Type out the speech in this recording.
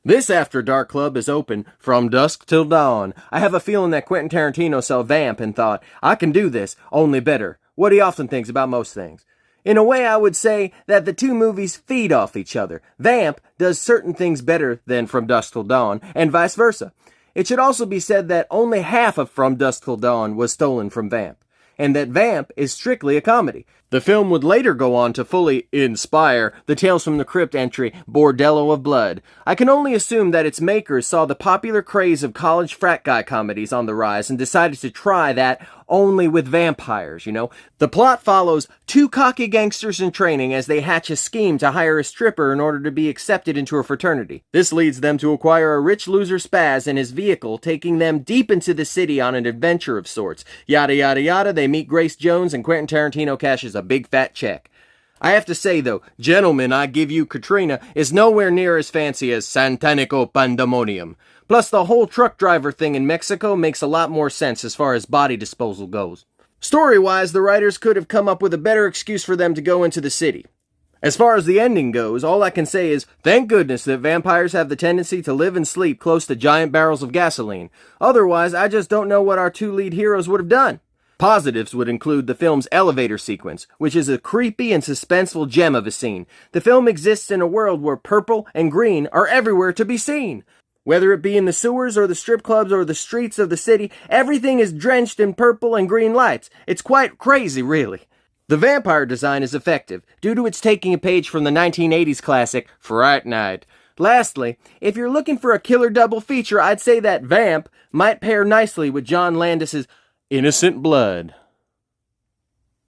This After Dark Club is open from dusk till dawn. I have a feeling that Quentin Tarantino saw Vamp and thought, I can do this, only better. What he often thinks about most things. In a way, I would say that the two movies feed off each other. Vamp does certain things better than From Dusk Till Dawn, and vice versa. It should also be said that only half of From Dusk Till Dawn was stolen from Vamp, and that Vamp is strictly a comedy. The film would later go on to fully inspire the Tales from the Crypt entry, Bordello of Blood. I can only assume that its makers saw the popular craze of college frat guy comedies on the rise and decided to try that only with vampires, you know? The plot follows two cocky gangsters in training as they hatch a scheme to hire a stripper in order to be accepted into a fraternity. This leads them to acquire a rich loser spaz in his vehicle, taking them deep into the city on an adventure of sorts. Yada yada yada, they meet Grace Jones and Quentin Tarantino cashes a big fat check. I have to say though, Gentlemen, I Give You Katrina is nowhere near as fancy as Santanico Pandemonium. Plus the whole truck driver thing in Mexico makes a lot more sense as far as body disposal goes. Story-wise, the writers could have come up with a better excuse for them to go into the city. As far as the ending goes, all I can say is, thank goodness that vampires have the tendency to live and sleep close to giant barrels of gasoline. Otherwise, I just don't know what our two lead heroes would have done. Positives would include the film's elevator sequence, which is a creepy and suspenseful gem of a scene. The film exists in a world where purple and green are everywhere to be seen. Whether it be in the sewers or the strip clubs or the streets of the city, everything is drenched in purple and green lights. It's quite crazy, really. The vampire design is effective, due to its taking a page from the 1980s classic, Fright Night. Lastly, if you're looking for a killer double feature, I'd say that Vamp might pair nicely with John Landis's Innocent Blood.